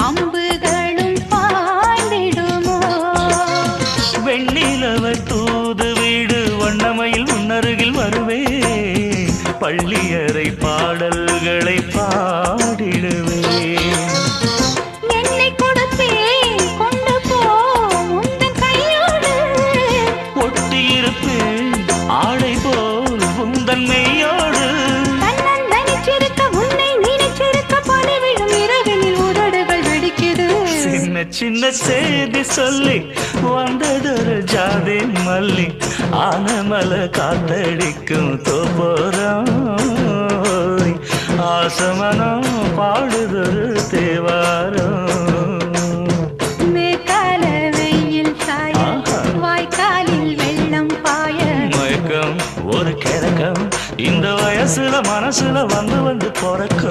அம்புகளும் பாய்ந்திடுமோ? வெண்ணிலவ தூது வீடு வண்ணமையில் முன்னருகில் வருவே, பள்ளியறை பாடல்களை பாடிடுவே. என்னை கொடுப்பேன் கொண்டு போ உந்தன் கையோடு, ஒட்டியிருப்பேன் ஆடை போல் உந்தன் மெய்யோடு. தன்னந்தனிச்சிருக்க உன்னை நினைச்சிருக்க பணிவிடும் இரவினில் உதடுகள் வெடிக்குது. சின்ன சின்ன செய்தி சொல்லி வந்ததொரு ஜாதி மல்லி, ஆனமல காத்தடிக்கும் தோப்போரம், ஆசமனம் பாடுதொரு தேவாரம். மேற்கால வெயில் சாய வாய்க்காலில் வெள்ளம் பாய, மயக்கம் ஒரு கிழக்கம் இந்த வயசுல மனசுல வந்து வந்து பிறக்கும்.